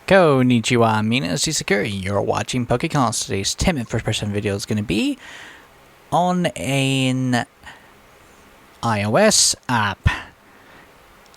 Konnichiwa, Minas Security. You're watching Pokecast. Today's 10-minute first-person video is going to be on an iOS app,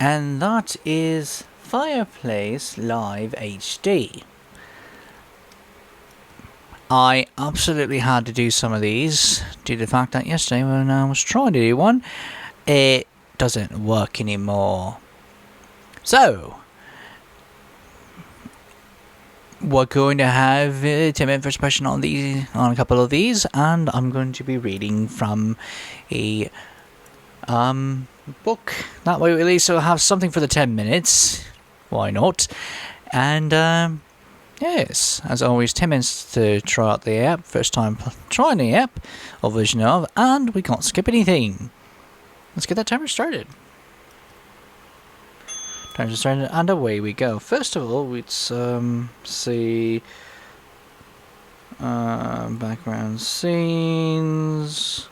and that is Fireplace Live HD. I absolutely had to do some of these due to the fact that yesterday when I was trying to do one, it doesn't work anymore. So we're going to have a 10-minute first impression on a couple of these, and I'm going to be reading from a book. That way, at least I'll have something for the 10 minutes. Why not? And yes, as always, 10 minutes to try out the app. First time trying the app or version of, and we can't skip anything. Let's get that timer started. Timer started, and away we go. First of all, let's see background scenes.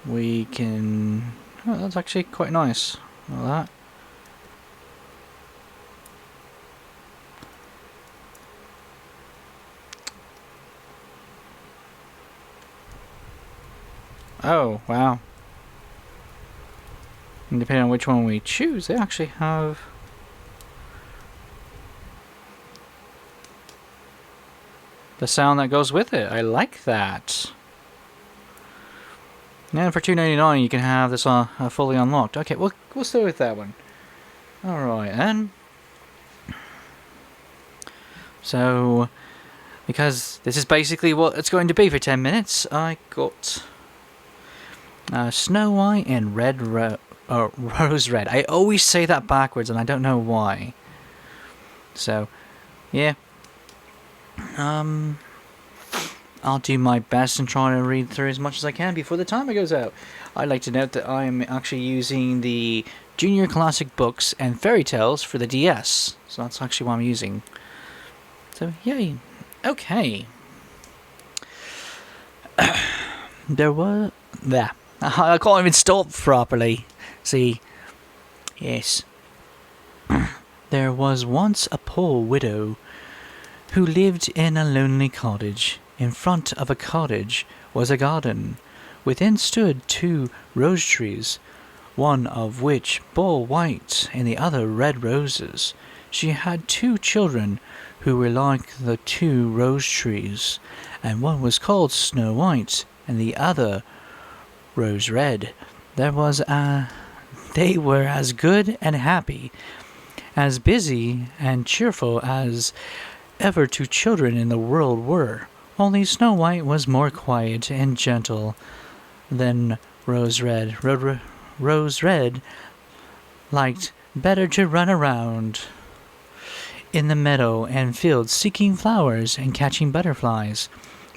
We can. Oh, that's actually quite nice. Like that. Oh, wow. And depending on which one we choose, they actually have the sound that goes with it. I like that. And for $2.99 you can have this fully unlocked. Okay, we'll stay with that one. Alright then. So, because this is basically what it's going to be for 10 minutes, I got Snow White and Rose Red. I always say that backwards and I don't know why. So, yeah. I'll do my best and try to read through as much as I can before the timer goes out. I'd like to note that I'm actually using the Junior Classic Books and Fairy Tales for the DS. So that's actually what I'm using. So, yay. Okay. There was... There. I can't even stop properly. See. Yes. There was once a poor widow who lived in a lonely cottage. In front of a cottage was a garden. Within stood 2 rose trees, one of which bore white and the other red roses. She had 2 children who were like the 2 rose trees, and one was called Snow White and the other Rose Red. They were as good and happy, as busy and cheerful as ever 2 children in the world were. Only Snow White was more quiet and gentle than Rose Red. Rose Red liked better to run around in the meadow and fields seeking flowers and catching butterflies.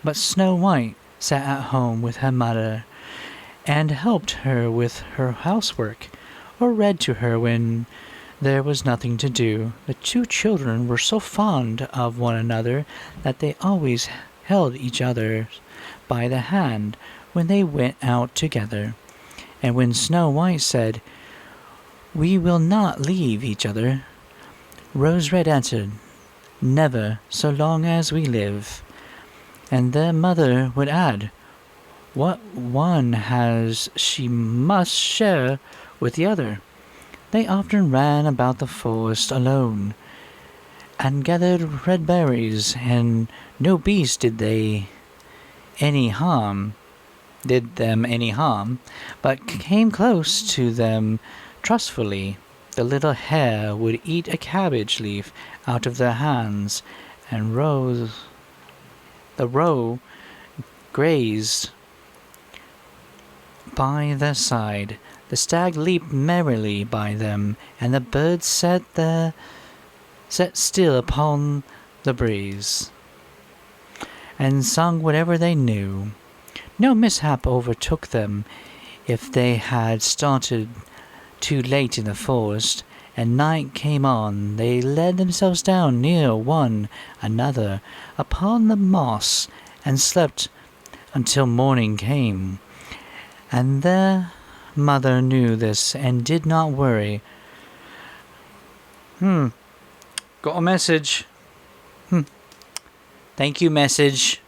But Snow White sat at home with her mother and helped her with her housework, or read to her when there was nothing to do. The 2 children were so fond of one another that they always held each other by the hand when they went out together. And when Snow White said, "We will not leave each other," Rose Red answered, "Never, so long as we live." And their mother would add, "What one has she must share with the other." They often ran about the forest alone and gathered red berries, and no beast did them any harm, but came close to them trustfully. The little hare would eat a cabbage leaf out of their hands, and the roe grazed by their side. The stag leaped merrily by them, and the birds sat still upon the breeze, and sung whatever they knew. No mishap overtook them if they had started too late in the forest, and night came on. They laid themselves down near one another upon the moss, and slept until morning came. And their mother knew this and did not worry. Got a message. Thank you, message.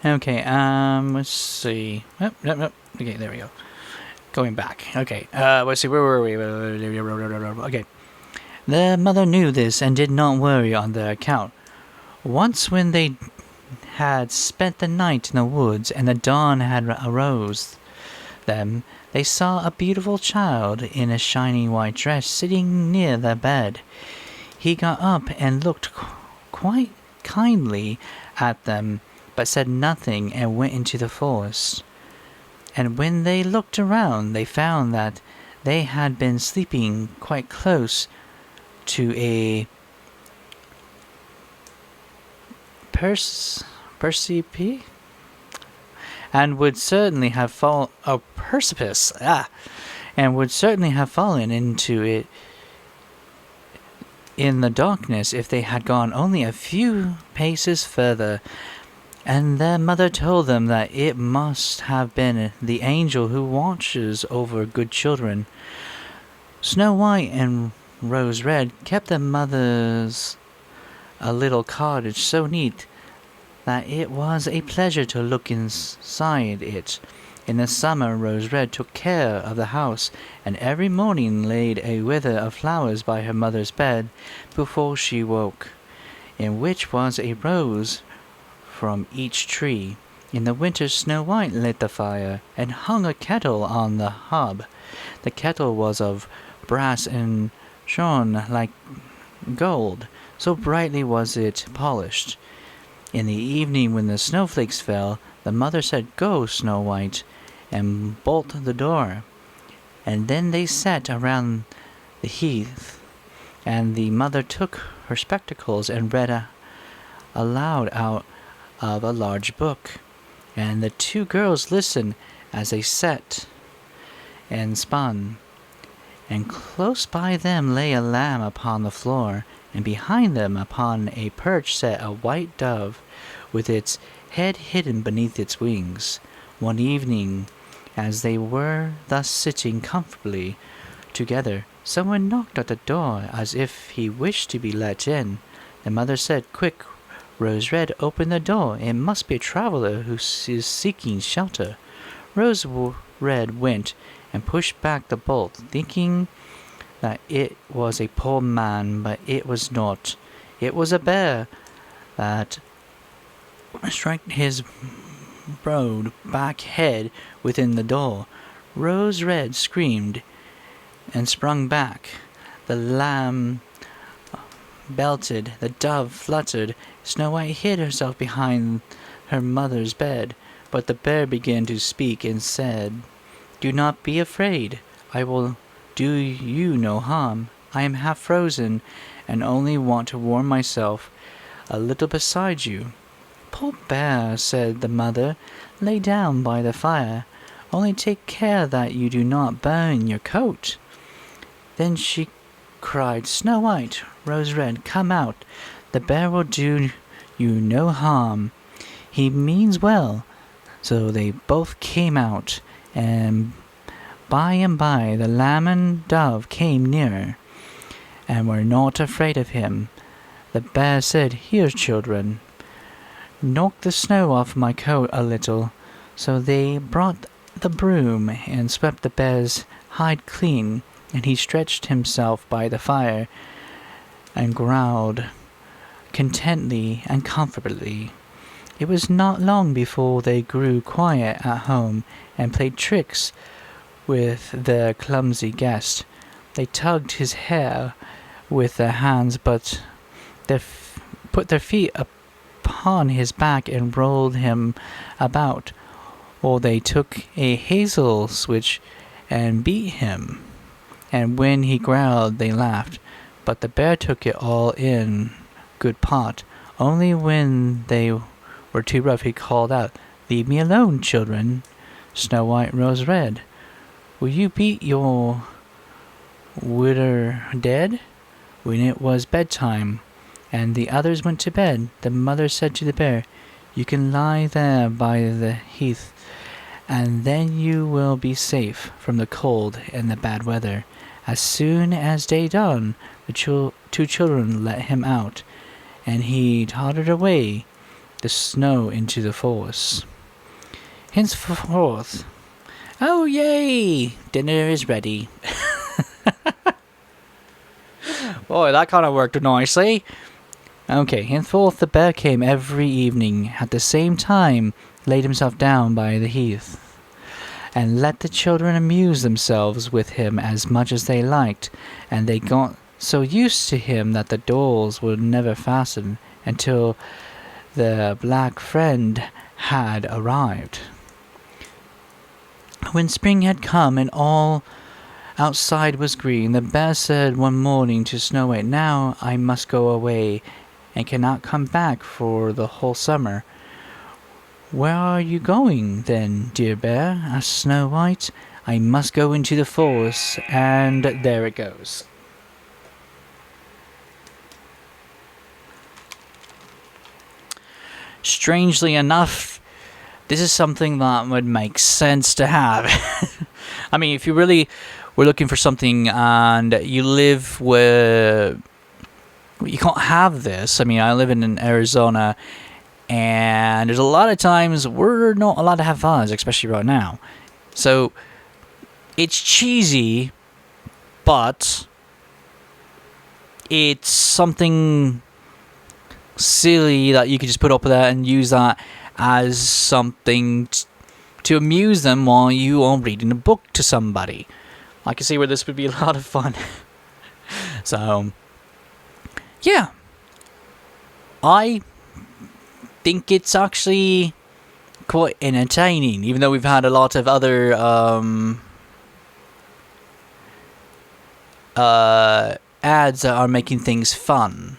Okay, let's see. Nope. Okay, there we go. Going back. Okay, let's see, where were we? Okay. The mother knew this and did not worry on their account. Once when they had spent the night in the woods and the dawn had arose them, they saw a beautiful child in a shiny white dress sitting near the bed. He got up and looked quite kindly at them, but said nothing and went into the forest. And when they looked around, they found that they had been sleeping quite close to a precipice, and would certainly have precipice, and would certainly have fallen into it in the darkness if they had gone only a few paces further. And their mother told them that it must have been the angel who watches over good children. Snow White and Rose Red kept their mother's a little cottage so neat that it was a pleasure to look inside it. In the summer, Rose Red took care of the house, and every morning laid a wreath of flowers by her mother's bed before she woke, in which was a rose from each tree. In the winter, Snow White lit the fire and hung a kettle on the hob. The kettle was of brass and shone like gold, so brightly was it polished. In the evening, when the snowflakes fell, the mother said, "Go, Snow White, and bolt the door." And then they sat around the hearth, and the mother took her spectacles and read aloud out of a large book. And the two girls listened as they sat and spun. And close by them lay a lamb upon the floor, and behind them upon a perch sat a white dove, with its head hidden beneath its wings. One evening, as they were thus sitting comfortably together, someone knocked at the door as if he wished to be let in. The mother said, "Quick, Rose Red, open the door. It must be a traveler who is seeking shelter." Rose Red went and pushed back the bolt, thinking that it was a poor man, but it was not. It was a bear that struck his broad back head within the door. Rose Red screamed and sprung back. The lamb belted, the dove fluttered. Snow White hid herself behind her mother's bed, but the bear began to speak and said, "Do not be afraid. I will do you no harm. I am half frozen and only want to warm myself a little beside you." "Poor bear," said the mother, "lay down by the fire. Only take care that you do not burn your coat." Then she cried, "Snow White, Rose Red, come out. The bear will do you no harm. He means well." So they both came out, and by the lamb and dove came nearer, and were not afraid of him. The bear said, "Here, children, knock the snow off my coat a little." So they brought the broom and swept the bear's hide clean, and he stretched himself by the fire and growled contentedly and comfortably. It was not long before they grew quiet at home and played tricks with their clumsy guest. They tugged his hair with their hands, but put their feet upon his back and rolled him about, or they took a hazel switch and beat him. And when he growled, they laughed, but the bear took it all in good part. Only when they were too rough, he called out, "Leave me alone, children. Snow White, Rose Red, will you beat your widder dead?" When it was bedtime, and the others went to bed, the mother said to the bear, "You can lie there by the heath, and then you will be safe from the cold and the bad weather." As soon as day dawned, the two children let him out, and he tottered away the snow into the forest. Henceforth, oh yay! Dinner is ready. Boy, that kind of worked nicely. Okay, henceforth the bear came every evening at the same time, laid himself down by the heath, and let the children amuse themselves with him as much as they liked, and they got so used to him that the doors would never fasten until the black friend had arrived. When spring had come and all outside was green, the bear said one morning to Snow White, "Now I must go away and cannot come back for the whole summer." "Where are you going, then, dear bear?" asked Snow White. "I must go into the forest," and there it goes. Strangely enough, this is something that would make sense to have. I mean, if you really were looking for something and you live where you can't have this. I mean, I live in Arizona, and there's a lot of times we're not allowed to have fires, especially right now. So it's cheesy, but it's something silly that you could just put up with that and use that as something to amuse them while you are reading a book to somebody. I can see where this would be a lot of fun. So, yeah. I think it's actually quite entertaining, even though we've had a lot of other ads that are making things fun.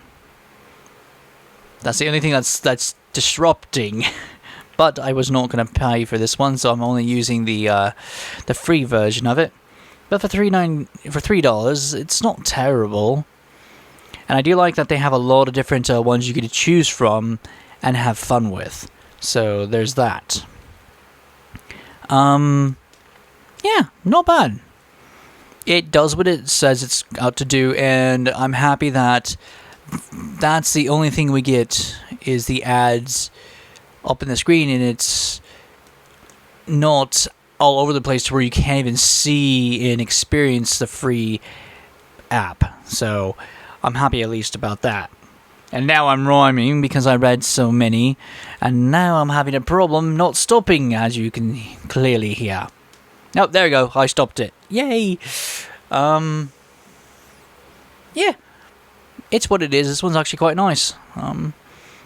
That's the only thing that's disrupting. But I was not going to pay for this one, so I'm only using the free version of it. But for $3, it's not terrible. And I do like that they have a lot of different ones you could choose from and have fun with. So there's that. Yeah, not bad. It does what it says it's out to do, and I'm happy that that's the only thing we get is the ads up in the screen, and it's not all over the place to where you can't even see and experience the free app. So I'm happy at least about that. And now I'm rhyming because I read so many, and now I'm having a problem not stopping, as you can clearly hear. Oh, there we go. I stopped it. Yay! Yeah. It's what it is. This one's actually quite nice. I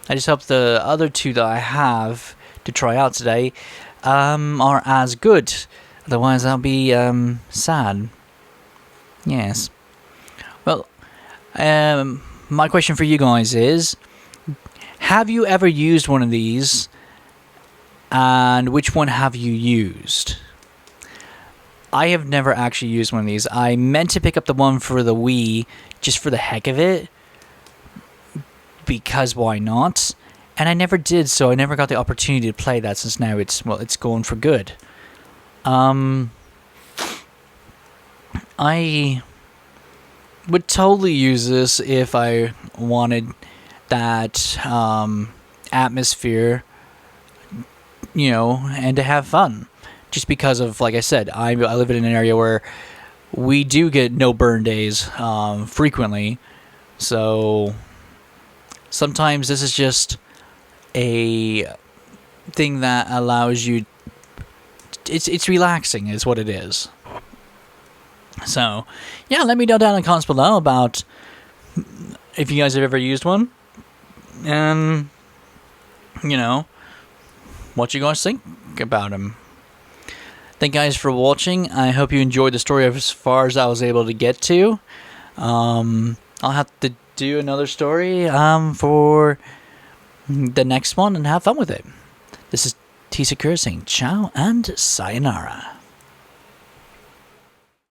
just hope the other two that I have to try out today are as good. Otherwise, I'll be sad. Yes. Well, my question for you guys is, have you ever used one of these? And which one have you used? I have never actually used one of these. I meant to pick up the one for the Wii just for the heck of it, because why not? And I never did, so I never got the opportunity to play that, since now it's going for good. I would totally use this if I wanted that atmosphere, and to have fun. Just because of, like I said, I live in an area where we do get no burn days frequently. So sometimes this is just a thing that allows you. It's relaxing, is what it is. So yeah, let me know down in the comments below about if you guys have ever used one, and what you guys think about them. Thank you guys for watching. I hope you enjoyed the story as far as I was able to get to. I'll have to do another story for the next one and have fun with it. This is T Sakura saying ciao and sayonara.